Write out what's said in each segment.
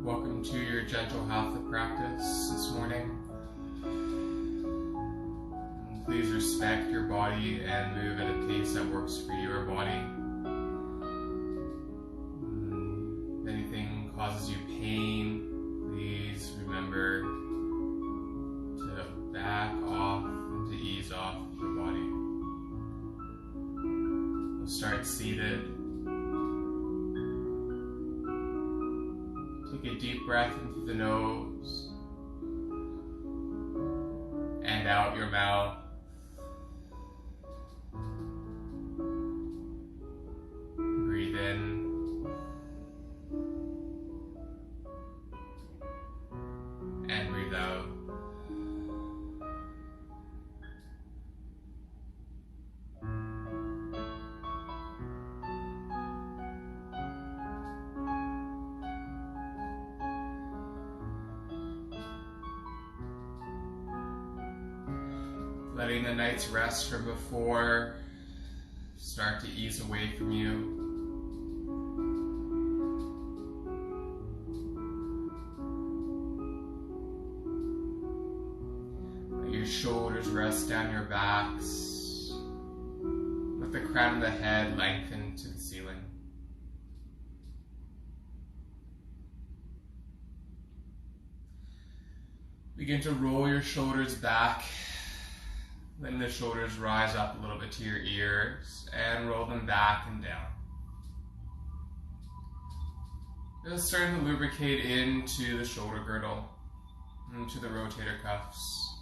Welcome to your gentle Hatha practice this morning. Please respect your body and move at a pace that works for your body. If anything causes you pain, please remember to back off and to ease off the body. We'll start seated. Take a deep breath in through the nose and out your mouth. Breathe in and breathe out. Letting the night's rest from before start to ease away from you. Let your shoulders rest down your backs. Let the crown of the head lengthen to the ceiling. Begin to roll your shoulders back. Letting the shoulders rise up a little bit to your ears and roll them back and down. Just starting to lubricate into the shoulder girdle, into the rotator cuffs.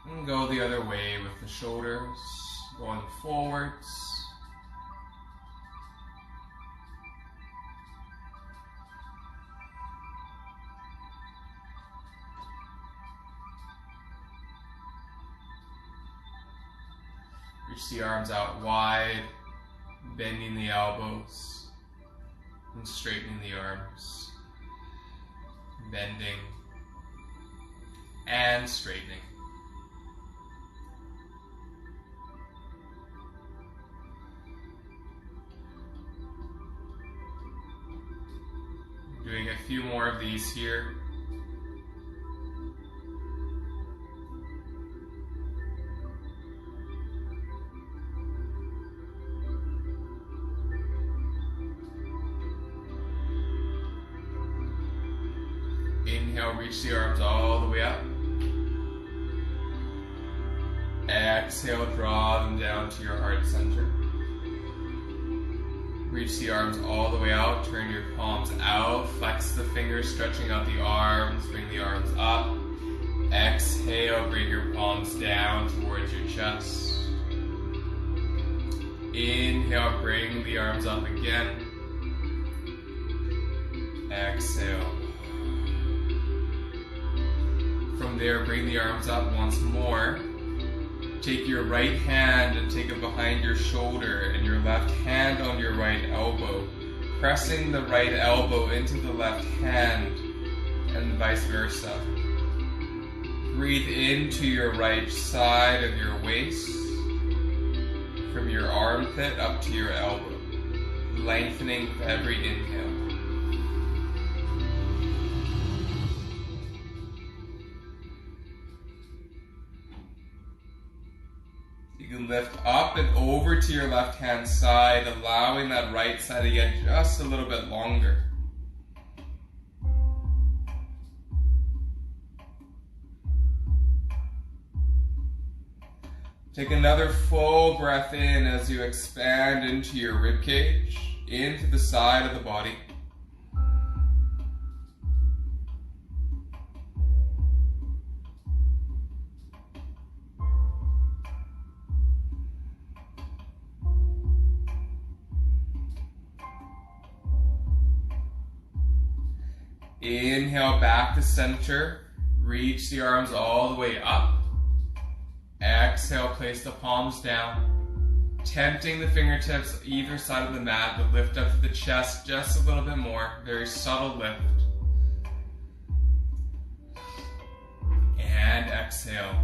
And go the other way with the shoulders, going forwards. Reach the arms out wide, bending the elbows and straightening the arms, bending and straightening. Doing a few more of these here. Inhale, reach the arms all the way up. Exhale, draw them down to your heart center. Reach the arms all the way out, turn your palms out, flex the fingers, stretching out the arms, bring the arms up. Exhale, bring your palms down towards your chest. Inhale, bring the arms up again. Exhale. From there, bring the arms up once more. Take your right hand and take it behind your shoulder and your left hand on your right elbow, pressing the right elbow into the left hand and vice versa. Breathe into your right side of your waist, from your armpit up to your elbow, lengthening with every inhale. You can lift up and over to your left-hand side, allowing that right side to get just a little bit longer. Take another full breath in as you expand into your ribcage, into the side of the body. Inhale back to center, reach the arms all the way up. Exhale, place the palms down, tempting the fingertips either side of the mat to lift up to the chest just a little bit more, very subtle lift. And exhale.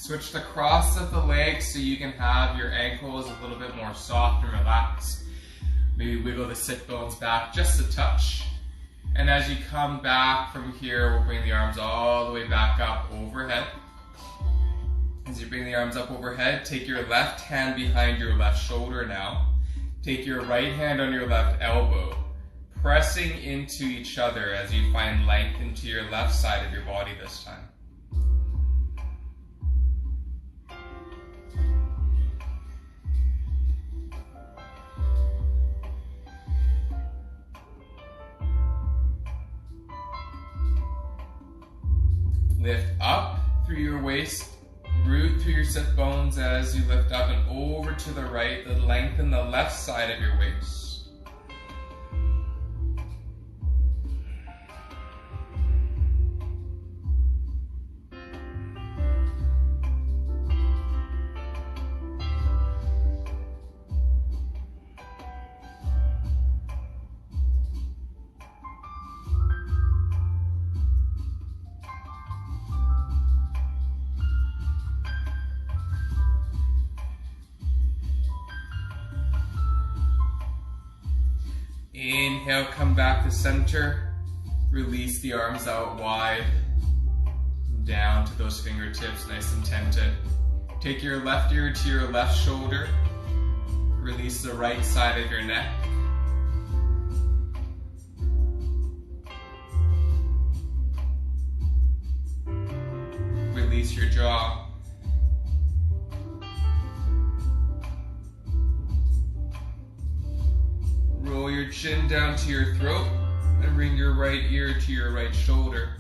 Switch the cross of the legs so you can have your ankles a little bit more soft and relaxed. Maybe wiggle the sit bones back just a touch. And as you come back from here, we'll bring the arms all the way back up overhead. As you bring the arms up overhead, take your left hand behind your left shoulder now. Take your right hand on your left elbow, pressing into each other as you find length into your left side of your body this time. Lift up through your waist, root through your sit bones as you lift up and over to the right, then lengthen the left side of your waist. Inhale, come back to center. Release the arms out wide. Down to those fingertips, nice and tented. Take your left ear to your left shoulder. Release the right side of your neck. Release your jaw. Roll your chin down to your throat and bring your right ear to your right shoulder.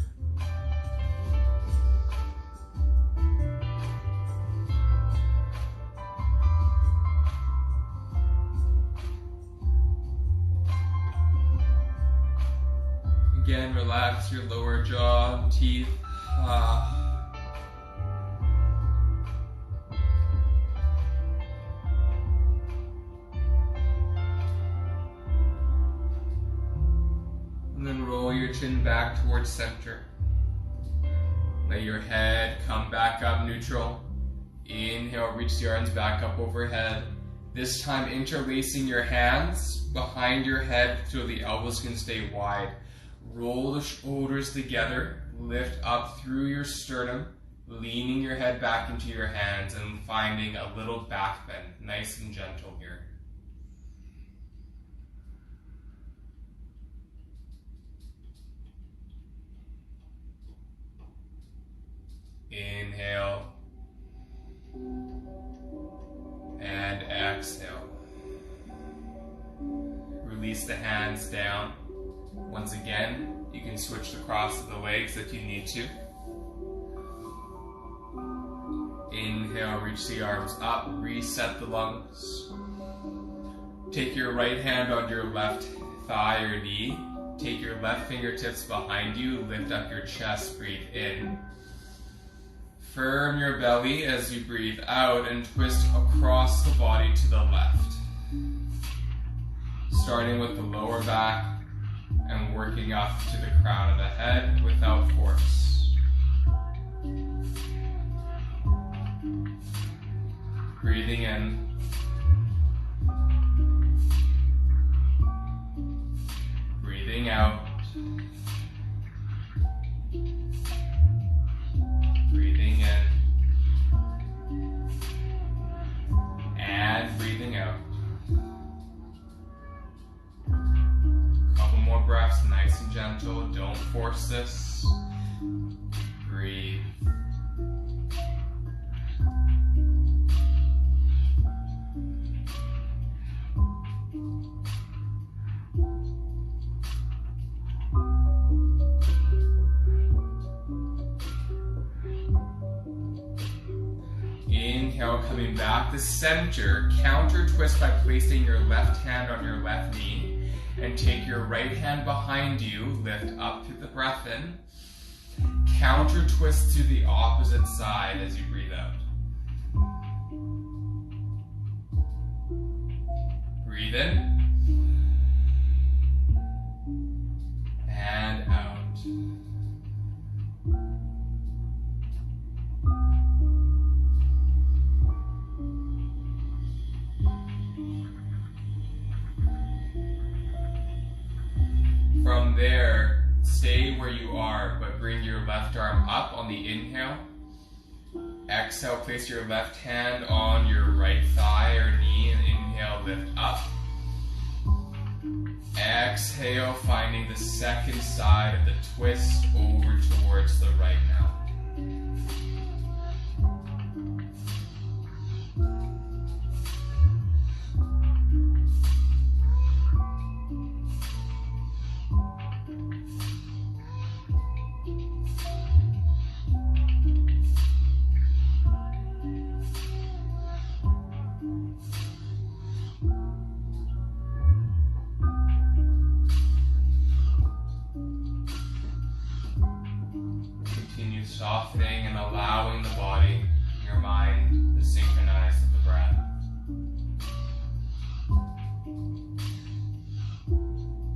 Again, relax your lower jaw and teeth. And then roll your chin back towards center. Let your head come back up neutral. Inhale, reach the arms back up overhead. This time interlacing your hands behind your head so the elbows can stay wide. Roll the shoulders together, lift up through your sternum, leaning your head back into your hands and finding a little back bend, nice and gentle here. Inhale and exhale. Release the hands down. Once again, you can switch the cross of the legs if you need to. Inhale, reach the arms up, reset the lungs. Take your right hand on your left thigh or knee. Take your left fingertips behind you, lift up your chest, breathe in. Firm your belly as you breathe out and twist across the body to the left. Starting with the lower back and working up to the crown of the head without force. Breathing in. Breathing out. Breathing in. And breathing out. Couple more breaths, nice and gentle. Don't force this. Breathe. Inhale, coming back to center. Counter twist by placing your left hand on your left knee. And take your right hand behind you, lift up through the breath in. Counter twist to the opposite side as you breathe out. Breathe in. And out. where you are, but bring your left arm up on the inhale. Exhale, place your left hand on your right thigh or knee and inhale, lift up. Exhale, finding the second side of the twist over towards the right now. Softening and allowing the body, your mind, to synchronize with the breath.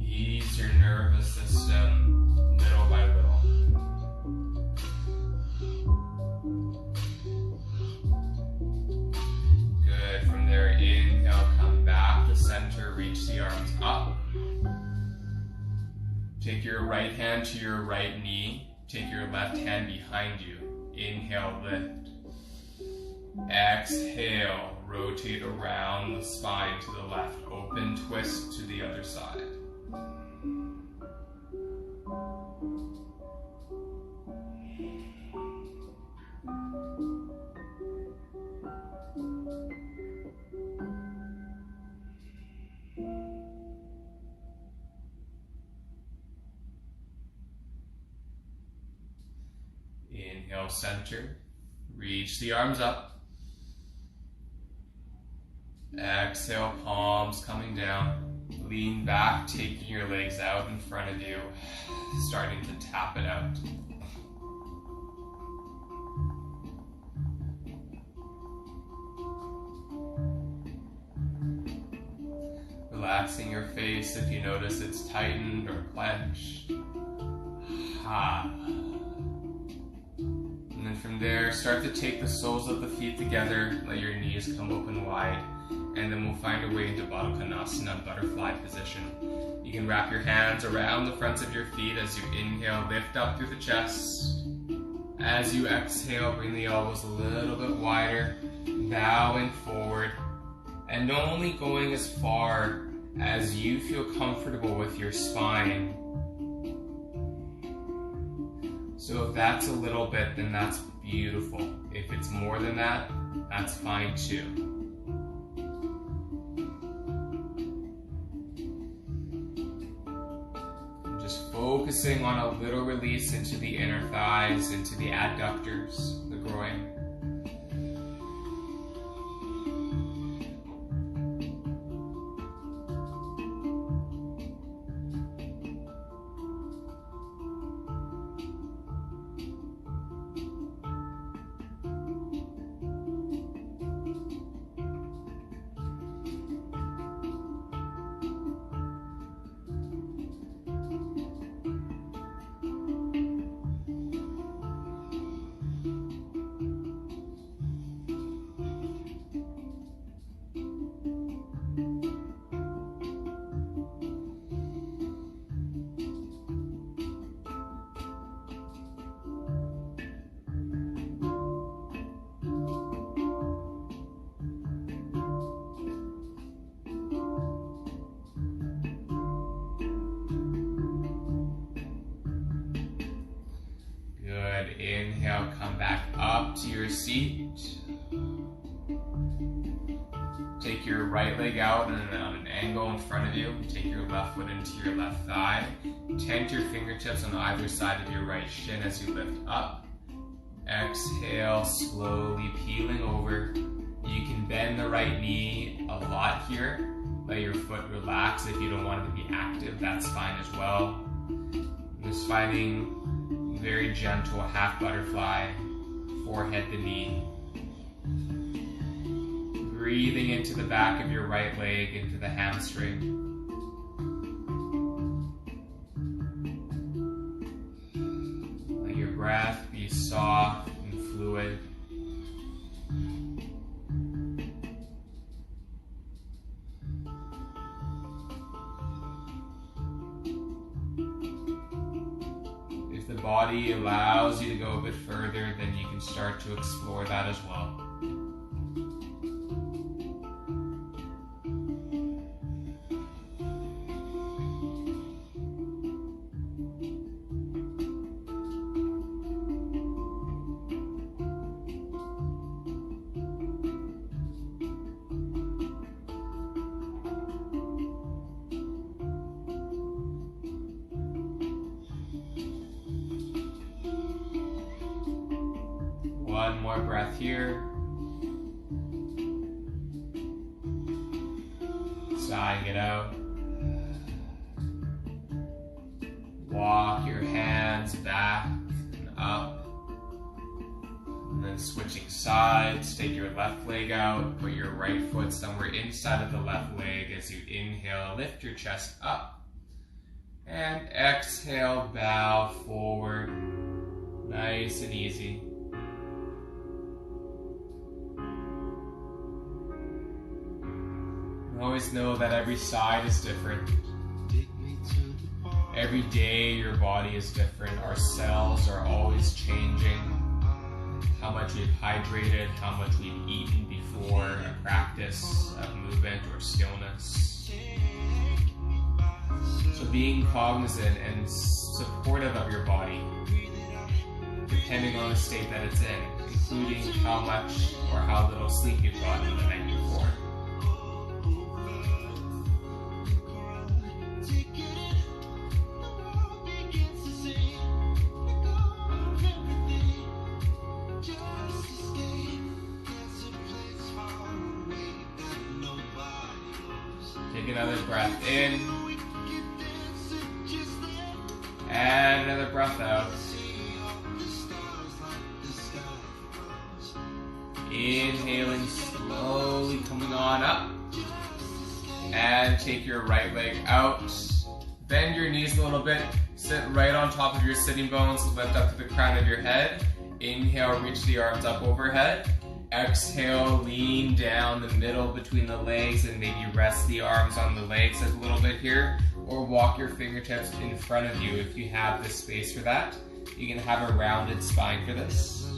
Ease your nervous system little by little. Good. From there, inhale, come back to center, reach the arms up. Take your right hand to your right knee. Take your left hand behind you. Inhale, lift. Exhale, rotate around the spine to the left. Open, twist to the other side. Inhale, center, reach the arms up. Exhale, palms coming down. Lean back, taking your legs out in front of you, starting to tap it out. Relaxing your face if you notice it's tightened or clenched. Ha. And then from there, start to take the soles of the feet together, let your knees come open wide, and then we'll find a way into Baddha Konasana, butterfly position. You can wrap your hands around the fronts of your feet as you inhale, lift up through the chest. As you exhale, bring the elbows a little bit wider, bowing forward, and only going as far as you feel comfortable with your spine. So if that's a little bit, then that's beautiful. If it's more than that, that's fine too. Just focusing on a little release into the inner thighs, into the adductors, the groin. Inhale, come back up to your seat. Take your right leg out on an angle in front of you. Take your left foot into your left thigh. Tent your fingertips on either side of your right shin as you lift up. Exhale, slowly peeling over. You can bend the right knee a lot here. Let your foot relax. If you don't want it to be active, that's fine as well. Just finding very gentle half butterfly, forehead to knee. Breathing into the back of your right leg, into the hamstring. Let your breath be soft and fluid. body allows you to go a bit further, then you can start to explore that as well. One more breath here. Sighing it out. Walk your hands back and up. And then switching sides, take your left leg out, put your right foot somewhere inside of the left leg as you inhale, lift your chest up. And exhale, bow forward. Nice and easy. Always know that every side is different. Every day your body is different. Our cells are always changing. How much we've hydrated, how much we've eaten before a practice of movement or stillness. So being cognizant and supportive of your body, depending on the state that it's in, including how much or how little sleep you've gotten the night before. Take another breath in, and another breath out. Inhaling, slowly coming on up, and take your right leg out. Bend your knees a little bit, sit right on top of your sitting bones, lift up to the crown of your head. Inhale, reach the arms up overhead. Exhale, lean down the middle between the legs and maybe rest the arms on the legs a little bit here, or walk your fingertips in front of you if you have the space for that. You can have a rounded spine for this.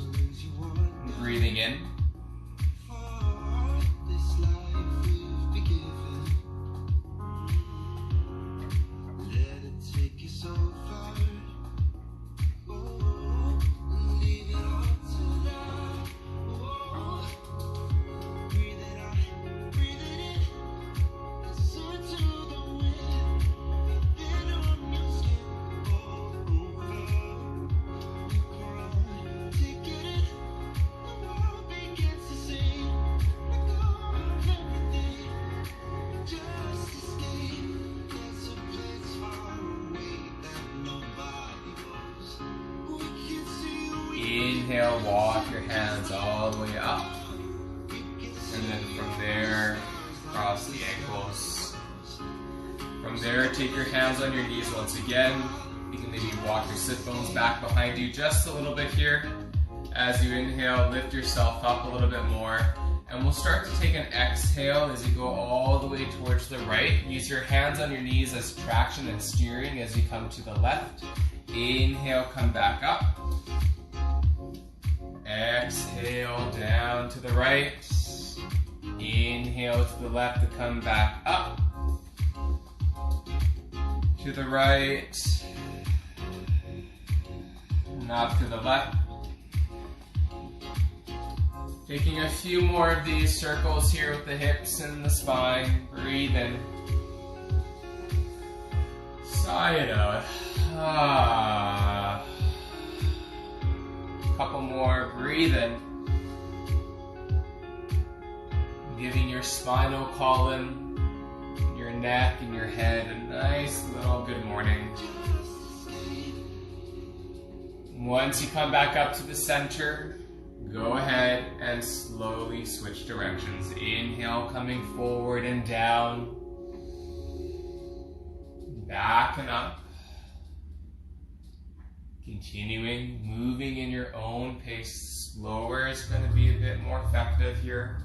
Breathing in. Inhale, walk your hands all the way up. And then from there, cross the ankles. From there, take your hands on your knees once again. You can maybe walk your sit bones back behind you just a little bit here. As you inhale, lift yourself up a little bit more. And we'll start to take an exhale as you go all the way towards the right. Use your hands on your knees as traction and steering as you come to the left. Inhale, come back up. Exhale, down to the right. Inhale to the left to come back up. To the right. And up to the left. Taking a few more of these circles here with the hips and the spine. Breathe in. Sigh it out. Couple more, breathe in. Giving your spinal column, your neck and your head a nice little good morning. Once you come back up to the center, go ahead and slowly switch directions. Inhale, coming forward and down. Back and up. Continuing, moving in your own pace. Slower is going to be a bit more effective here.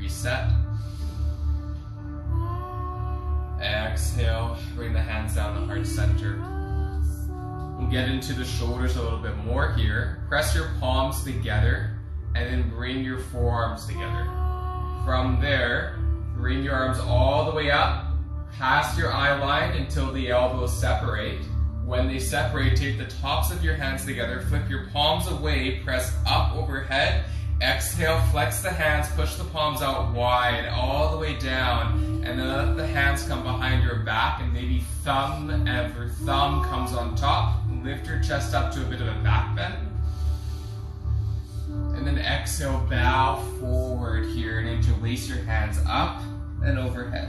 reset. Exhale, bring the hands down the heart center. We'll get into the shoulders a little bit more here. Press your palms together and then bring your forearms together. From there, bring your arms all the way up, past your eye line until the elbows separate. When they separate, take the tops of your hands together, flip your palms away, press up overhead. Exhale, flex the hands, push the palms out wide, all the way down, and then let the hands come behind your back, and maybe thumb comes on top. Lift your chest up to a bit of a back bend. And then exhale, bow forward here, and interlace your hands up and overhead.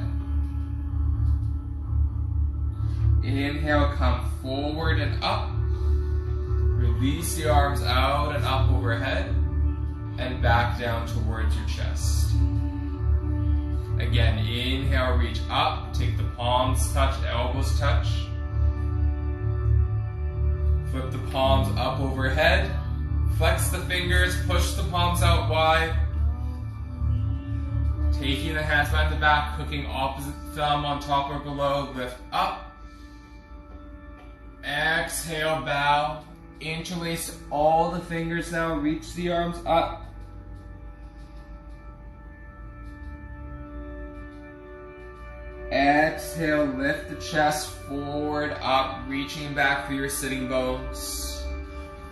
Inhale, come forward and up. Release the arms out and up overhead. And back down towards your chest. Again, inhale, reach up, take the palms touch, elbows touch. Flip the palms up overhead, flex the fingers, push the palms out wide. Taking the hands behind the back, hooking opposite thumb on top or below, lift up. Exhale, bow. Interlace all the fingers now, reach the arms up. Exhale, lift the chest forward, up, reaching back for your sitting bones.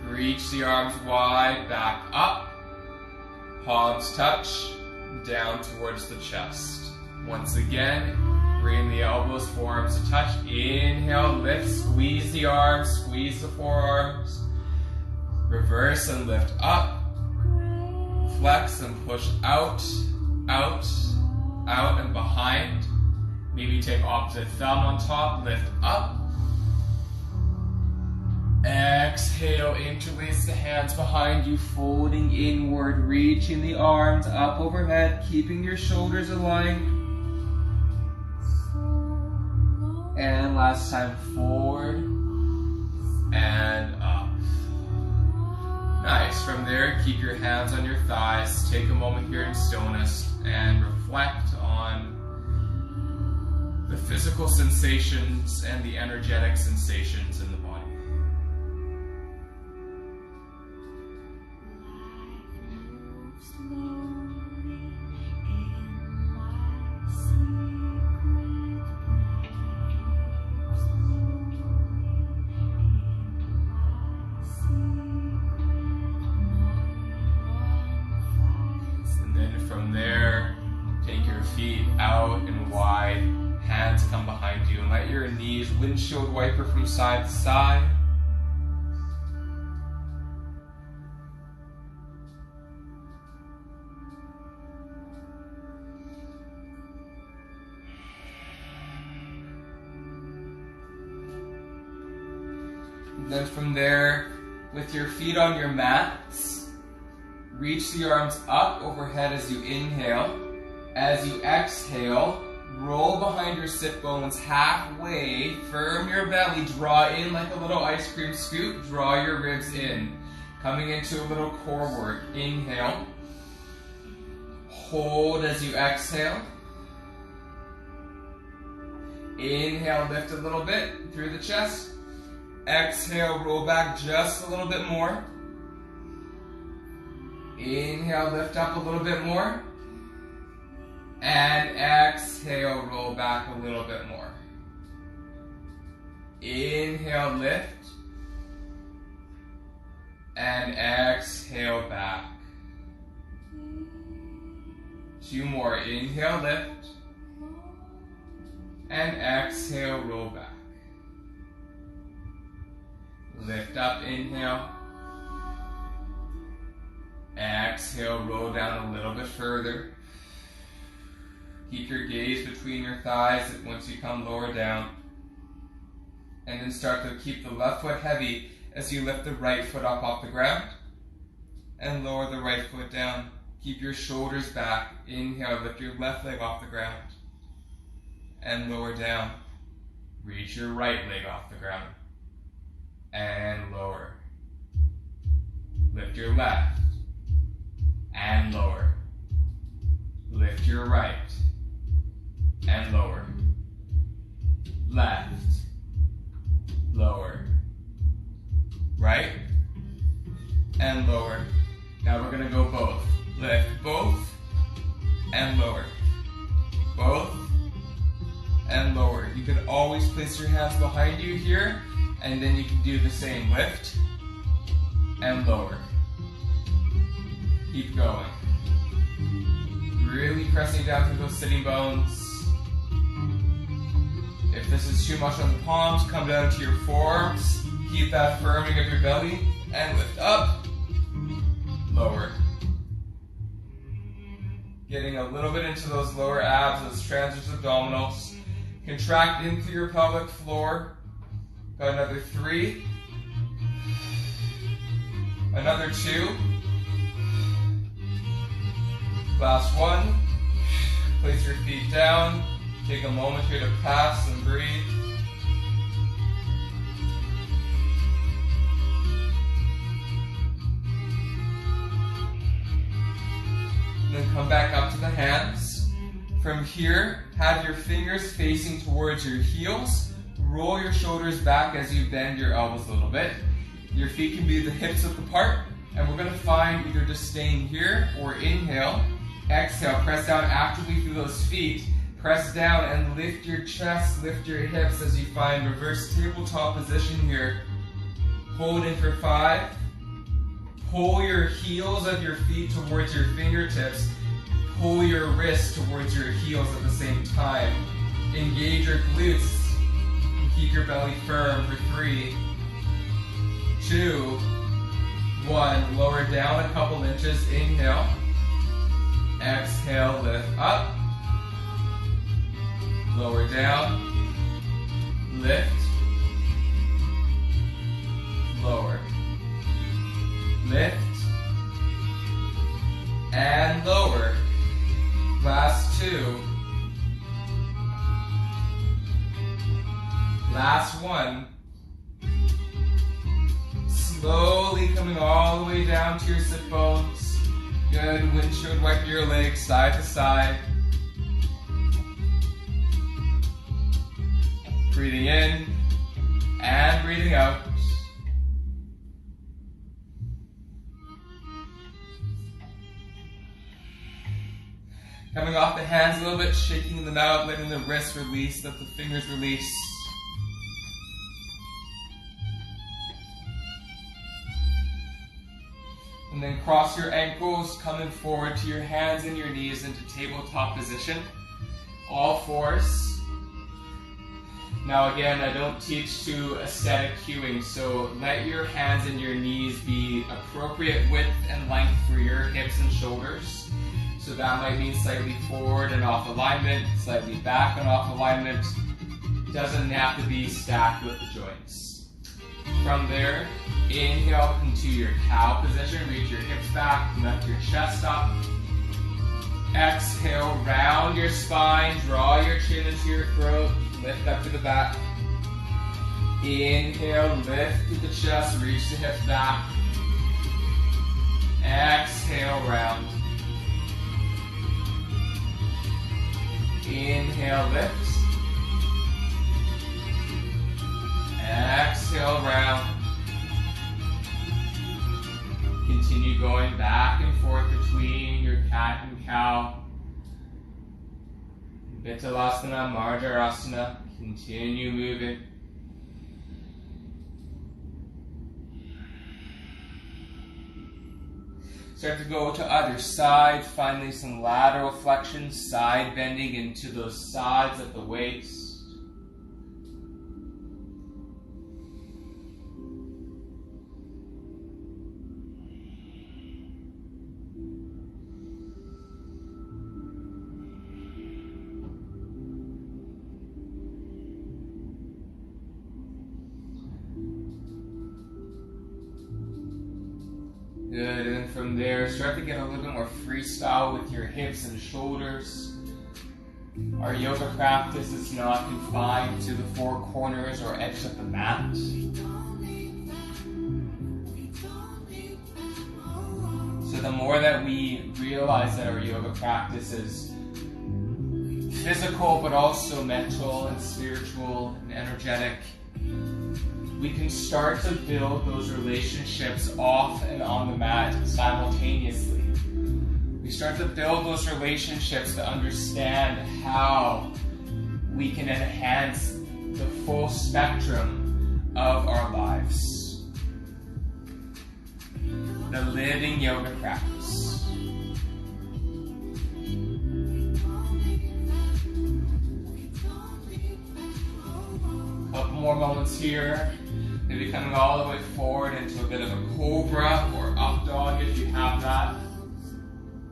Reach the arms wide, back up. Palms touch, down towards the chest. Once again, bring the elbows, forearms to touch. Inhale, lift, squeeze the arms, squeeze the forearms. Reverse and lift up. Flex and push out, out, out and behind. Maybe take opposite thumb on top, lift up. Exhale, interlace the hands behind you, folding inward, reaching the arms up overhead, keeping your shoulders aligned. And last time, forward and up. Nice. From there, keep your hands on your thighs. Take a moment here in stillness and reflect on the physical sensations and the energetic sensations in the body. And then from there, take your feet out and wide. Hands come behind you and let your knees windshield wiper from side to side. And then from there, with your feet on your mats, reach the arms up overhead as you inhale. As you exhale, roll behind your sit bones halfway, firm your belly, draw in like a little ice cream scoop, draw your ribs in. Coming into a little core work. Inhale. Hold as you exhale. Inhale, lift a little bit through the chest. Exhale, roll back just a little bit more. Inhale, lift up a little bit more. And exhale, roll back a little bit more. Inhale, lift. And exhale, back. 2 more. Inhale, lift. And exhale, roll back. Lift up, inhale. Exhale, roll down a little bit further. Keep your gaze between your thighs once you come lower down. And then start to keep the left foot heavy as you lift the right foot up off the ground. And lower the right foot down. Keep your shoulders back. Inhale, lift your left leg off the ground. And lower down. Reach your right leg off the ground. And lower. Lift your left. And lower. Lift your right and lower. Left, lower. Right and lower. Now we're gonna go both. Lift both and lower. Both and lower. You can always place your hands behind you here, and then you can do the same. Lift and lower. Keep going. Really pressing down through those sitting bones. If this is too much on the palms, come down to your forearms. Keep that firming of your belly and lift up. Lower. Getting a little bit into those lower abs, those transverse abdominals. Contract in through your pelvic floor. Got another 3. Another 2. Last 1. Place your feet down. Take a moment here to pass and breathe. And then come back up to the hands. From here, have your fingers facing towards your heels. Roll your shoulders back as you bend your elbows a little bit. Your feet can be the hips width apart. And we're going to find either just staying here or inhale. Exhale, press down actively through those feet. Press down and lift your chest, lift your hips as you find reverse tabletop position here. Hold in for 5. Pull your heels of your feet towards your fingertips. Pull your wrists towards your heels at the same time. Engage your glutes. Keep your belly firm for 3, 2, 1. Lower down a couple inches. Inhale. Exhale, lift up. Lower down. Lift. Lower. Lift. And lower. Last 2. Last 1. Slowly coming all the way down to your sit bones. Good. Windshield wiper your legs side to side. Breathing in and breathing out. Coming off the hands a little bit, shaking them out, letting the wrists release, let the fingers release. And then cross your ankles, coming forward to your hands and your knees into tabletop position. All 4s. Now again, I don't teach to aesthetic cueing, so let your hands and your knees be appropriate width and length for your hips and shoulders. So that might mean slightly forward and off alignment, slightly back and off alignment. Doesn't have to be stacked with the joints. From there, inhale into your cow position, reach your hips back, lift your chest up. Exhale, round your spine, draw your chin into your throat, lift up to the back. Inhale, lift to the chest, reach the hips back. Exhale, round. Inhale, lift. Exhale, round. Continue going back and forth between your cat and cow. Vitalasana, Marjarasana. Continue moving. Start to go to other side, finally some lateral flexion, side bending into those sides of the waist. Good, and then from there, start to get a little bit more freestyle with your hips and shoulders. Our yoga practice is not confined to the 4 corners or edge of the mat. So the more that we realize that our yoga practice is physical, but also mental and spiritual and energetic, we can start to build those relationships off and on the mat simultaneously. We start to build those relationships to understand how we can enhance the full spectrum of our lives. The living yoga practice. Couple more moments here. Maybe coming all the way forward into a bit of a cobra or up dog if you have that.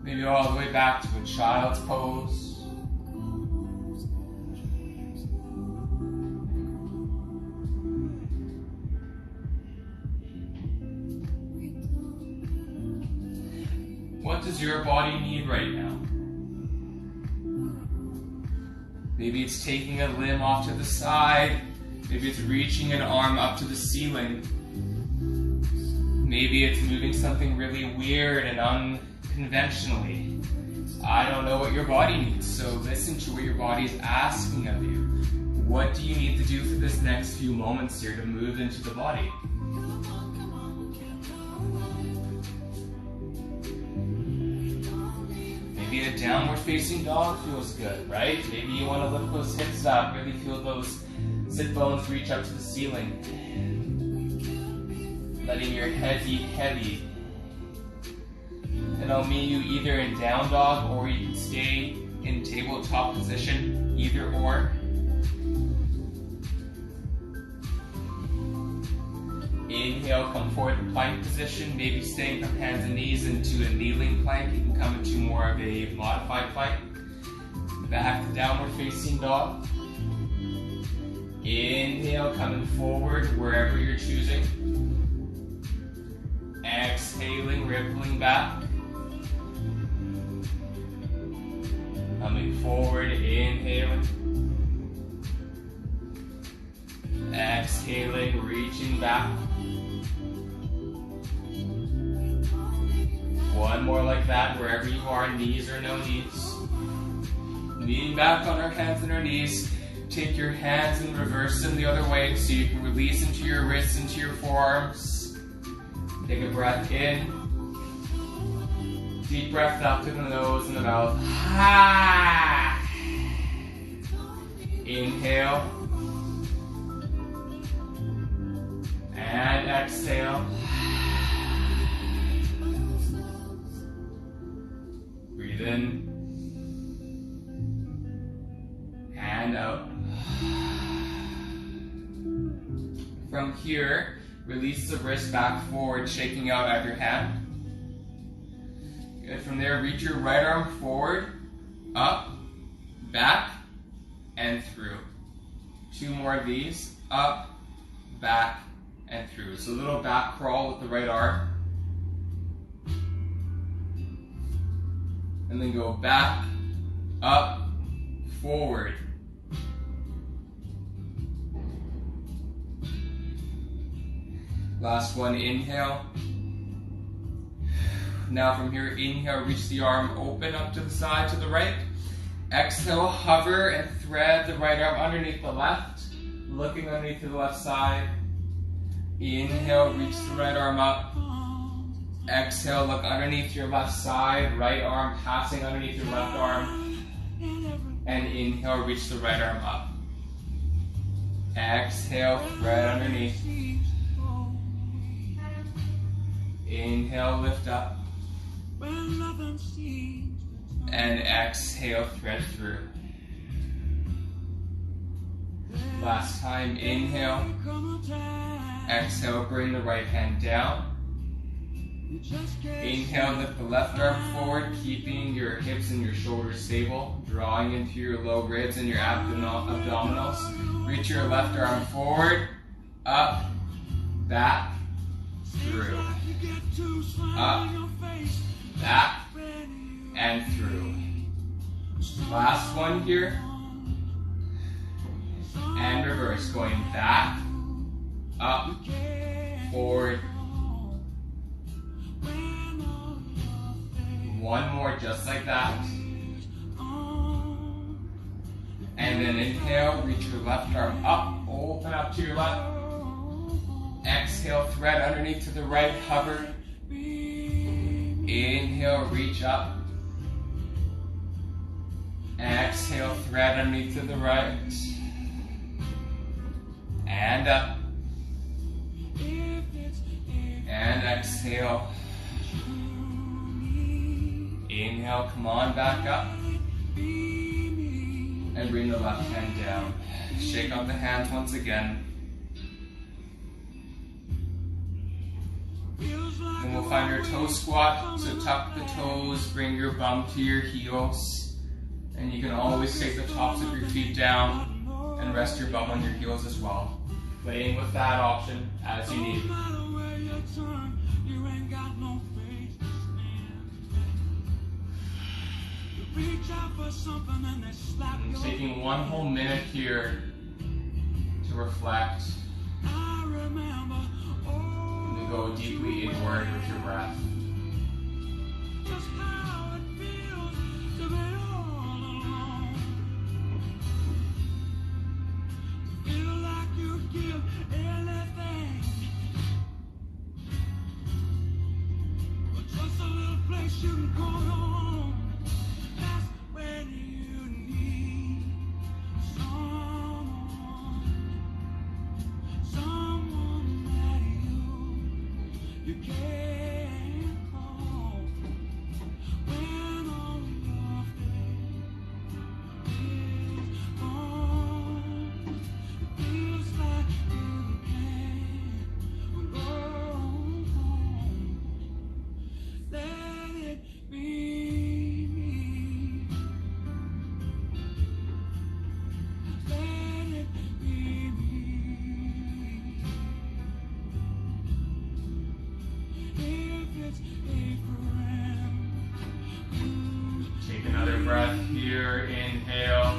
Maybe all the way back to a child's pose. What does your body need right now? Maybe it's taking a limb off to the side. Maybe it's reaching an arm up to the ceiling. Maybe it's moving something really weird and unconventionally. I don't know what your body needs, so listen to what your body is asking of you. What do you need to do for this next few moments here to move into the body? Maybe a downward facing dog feels good, right? Maybe you want to lift those hips up, really feel those sit bones reach up to the ceiling. Letting your head be heavy. And I'll meet you either in down dog or you can stay in tabletop position, either or. Inhale, come forward to plank position, maybe staying from hands and knees into a kneeling plank. You can come into more of a modified plank. Back to downward facing dog. Inhale, coming forward wherever you're choosing. Exhaling, rippling back. Coming forward, inhaling. Exhaling, reaching back. One more like that, wherever you are, knees or no knees. Leaning back on our hands and our knees. Take your hands and reverse them the other way so you can release into your wrists, into your forearms. Take a breath in. Deep breath out through the nose and the mouth. Inhale. And exhale. Breathe in. And out. From here, release the wrist back forward, shaking out either hand. Good. From there, reach your right arm forward, up, back, and through. Two more of these, up, back, and through. So a little back crawl with the right arm. And then go back, up, forward. Last one, inhale. Now from here, inhale, reach the arm open up to the side to the right. Exhale, hover and thread the right arm underneath the left, looking underneath to the left side. Inhale, reach the right arm up. Exhale, look underneath your left side, right arm passing underneath your left arm. And inhale, reach the right arm up. Exhale, thread underneath. Inhale, lift up. And exhale, thread through. Last time, inhale. Exhale, bring the right hand down. Inhale, lift the left arm forward, keeping your hips and your shoulders stable, drawing into your low ribs and your abdominals. Reach your left arm forward, up, back, through. Up, back, and through. Last one here. And reverse, going back, up, forward. One more just like that. And then inhale, reach your left arm up, open up to your left. Exhale, thread underneath to the right, hover. Inhale, reach up. Exhale, thread underneath to the right. And up. And exhale. Inhale, come on back up. And bring the left hand down. Shake out the hands once again. Then we'll find your toe squat. So tuck the toes, bring your bum to your heels. And you can always take the tops of your feet down and rest your bum on your heels as well. Playing with that option as you need. And taking one whole minute here to reflect. And to go deeply inward with your breath. Breath here, inhale.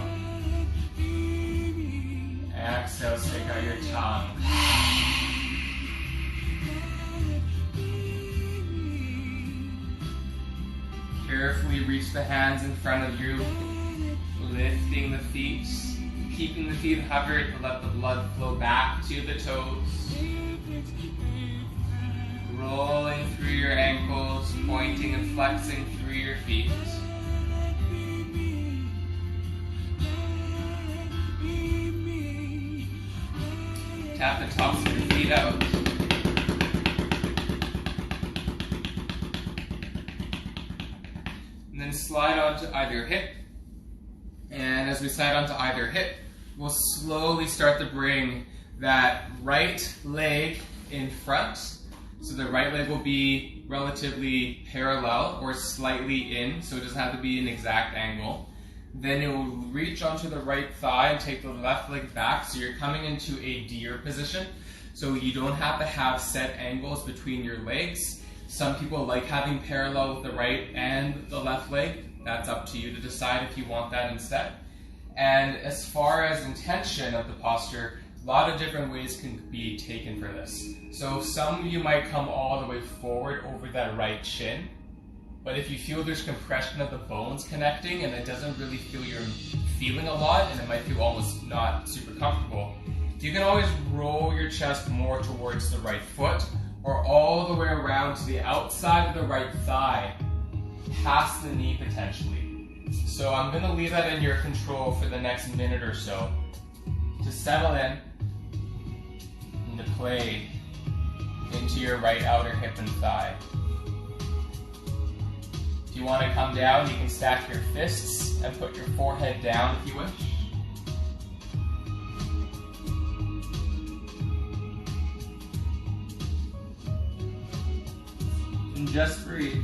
Exhale, stick out your tongue. Carefully reach the hands in front of you, lifting the feet, keeping the feet hovered to let the blood flow back to the toes. Rolling through your ankles, pointing and flexing through your feet. Tap the tops of your feet out. And then slide onto either hip. And as we slide onto either hip, we'll slowly start to bring that right leg in front. So the right leg will be relatively parallel or slightly in, so it doesn't have to be an exact angle. Then it will reach onto the right thigh and take the left leg back, so you're coming into a deer position. So you don't have to have set angles between your legs. Some people like having parallel with the right and the left leg. That's up to you to decide if you want that instead. And as far as intention of the posture, a lot of different ways can be taken for this. So some of you might come all the way forward over that right shin. But if you feel there's compression of the bones connecting and it doesn't really feel you're feeling a lot and it might feel almost not super comfortable, you can always roll your chest more towards the right foot or all the way around to the outside of the right thigh, past the knee potentially. So I'm going to leave that in your control for the next minute or so to settle in and to play into your right outer hip and thigh. If you want to come down, you can stack your fists and put your forehead down if you wish. And just breathe.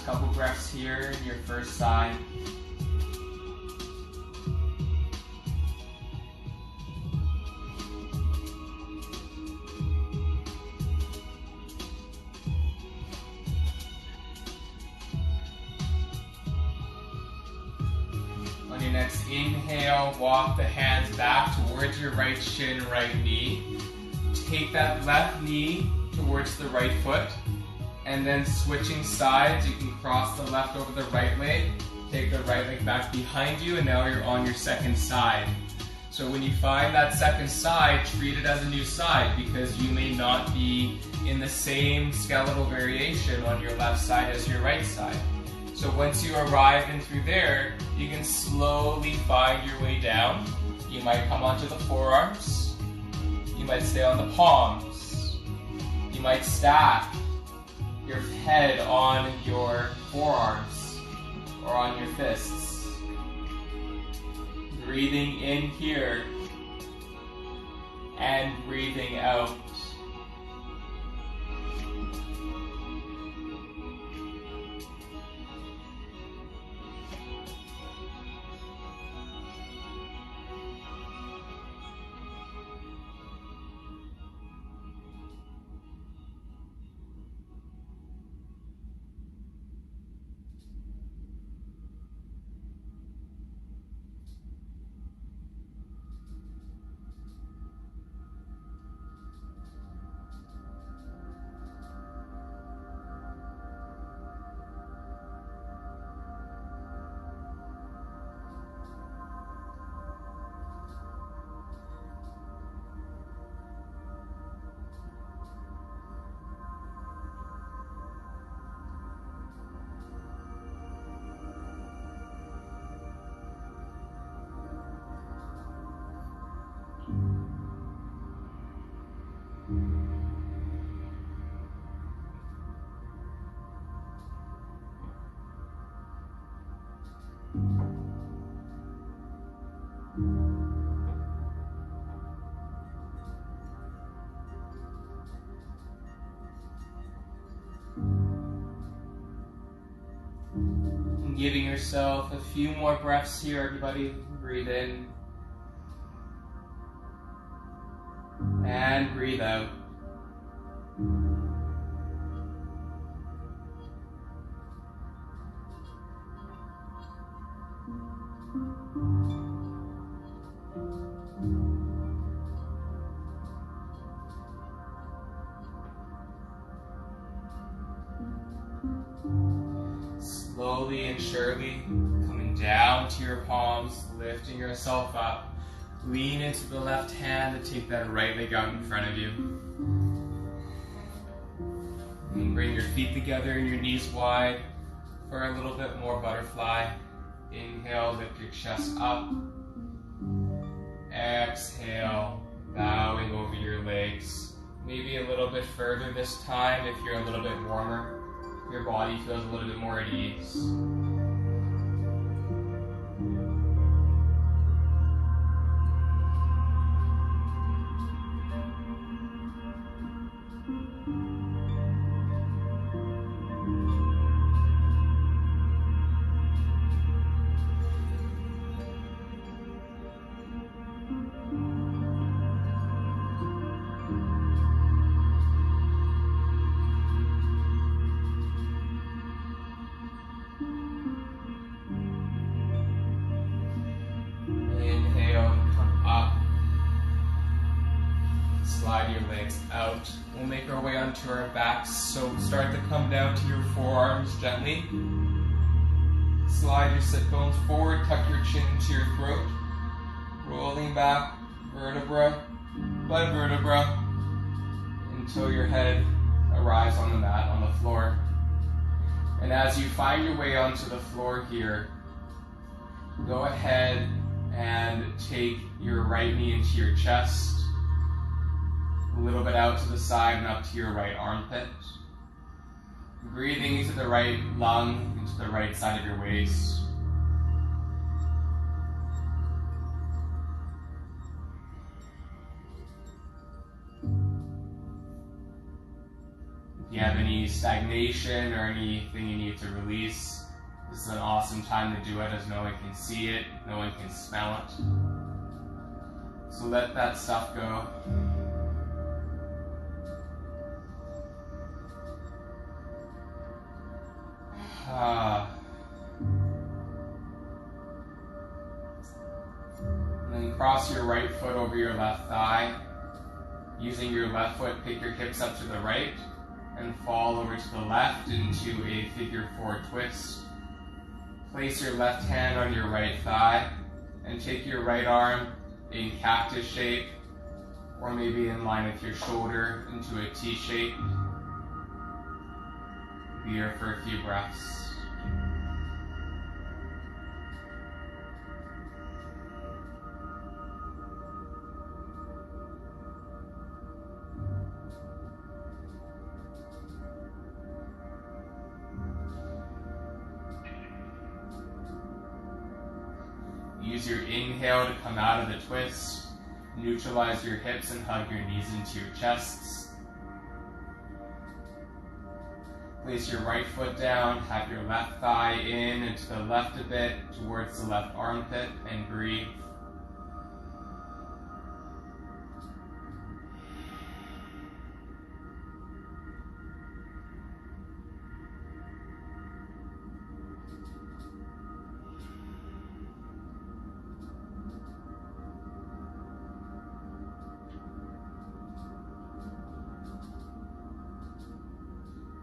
last couple breaths here in your first side. On your next inhale, walk the hands back towards your right shin, right knee. Take that left knee towards the right foot, and then switching sides, you can cross the left over the right leg, take the right leg back behind you, and now you're on your second side. So when you find that second side, treat it as a new side, because you may not be in the same skeletal variation on your left side as your right side. So once you arrive in through there, you can slowly find your way down. You might come onto the forearms. You might stay on the palms. You might stack your head on your forearms or on your fists. Breathing in here and breathing out. Giving yourself a few more breaths here, everybody. Breathe in. And breathe out. Slowly and surely coming down to your palms, lifting yourself up. Lean into the left hand and take that right leg out in front of you. And bring your feet together and your knees wide for a little bit more butterfly. Inhale, lift your chest up. Exhale, bowing over your legs. Maybe a little bit further this time if you're a little bit warmer. Your body feels a little bit more at ease. Out. We'll make our way onto our backs, so start to come down to your forearms gently. Slide your sit bones forward, tuck your chin into your throat, rolling back vertebra by vertebra until your head arrives on the mat, on the floor. And as you find your way onto the floor here, go ahead and take your right knee into your chest, a little bit out to the side and up to your right armpit. Breathing into the right lung, into the right side of your waist. If you have any stagnation or anything you need to release, this is an awesome time to do it, as no one can see it, no one can smell it. So let that stuff go. And then cross your right foot over your left thigh. Using your left foot, pick your hips up to the right and fall over to the left into a figure 4 twist. Place your left hand on your right thigh and take your right arm in cactus shape, or maybe in line with your shoulder, into a T shape. Be here for a few breaths. Use your inhale to come out of the twist. Neutralize your hips and hug your knees into your chests. Place your right foot down, have your left thigh in and to the left a bit towards the left armpit, and breathe.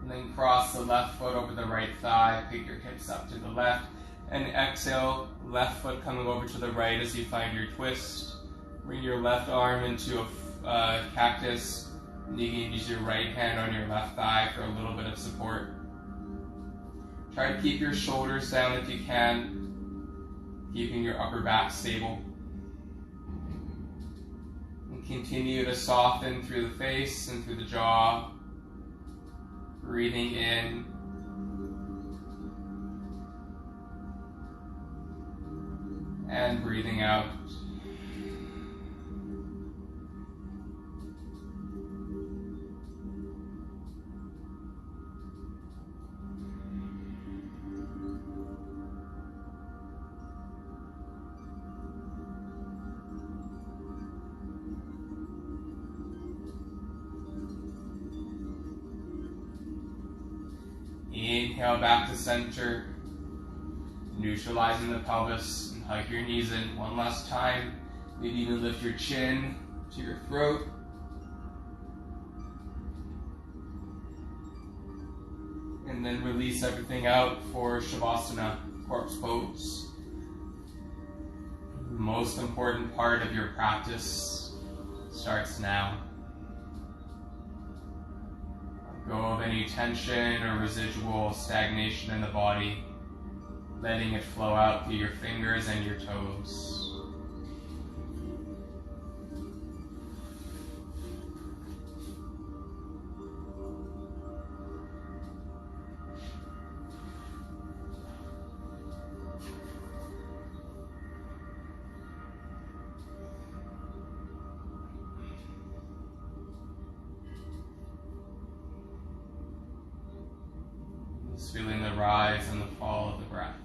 And then cross the left foot over the right thigh, pick your hips up to the left, and exhale, left foot coming over to the right as you find your twist. Bring your left arm into a cactus, and you can use your right hand on your left thigh for a little bit of support. Try to keep your shoulders down if you can, keeping your upper back stable. And continue to soften through the face and through the jaw. Breathing in and breathing out. Inhale back to center, neutralizing the pelvis, and hug your knees in one last time. Maybe even lift your chin to your throat. And then release everything out for Shavasana, corpse pose. The most important part of your practice starts now. Go of any tension or residual stagnation in the body, letting it flow out through your fingers and your toes. Just feeling the rise and the fall of the breath.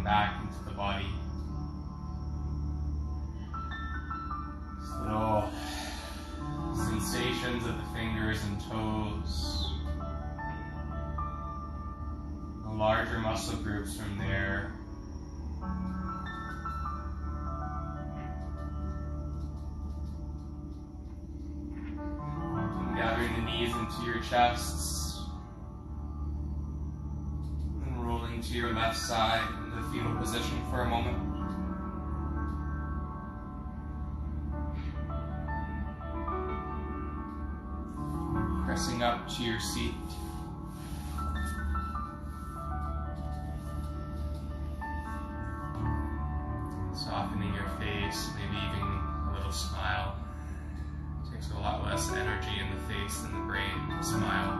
back into the body. Just little sensations of the fingers and toes. The larger muscle groups from there. And gathering the knees into your chests. And rolling to your left side into the fetal position for a moment. Pressing up to your seat. Softening your face, maybe even a little smile. It takes a lot less energy in the face than the brain to smile.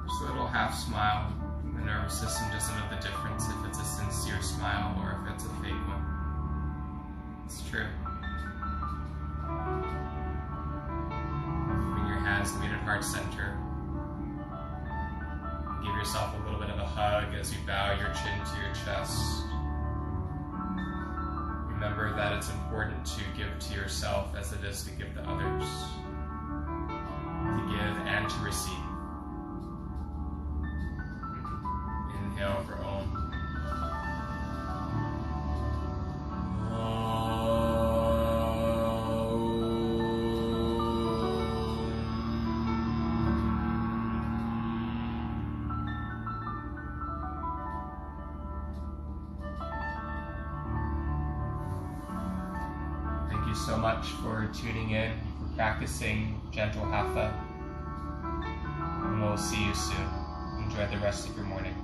Just a little half smile. The nervous system doesn't know the difference if it's a sincere smile or if it's a fake one. It's true. Hands meet at heart center. Give yourself a little bit of a hug as you bow your chin to your chest. Remember that it's important to give to yourself as it is to give to others. To give and to receive. Inhale for Om. So much for tuning in, for practicing gentle Hatha, and we'll see you soon. Enjoy the rest of your morning.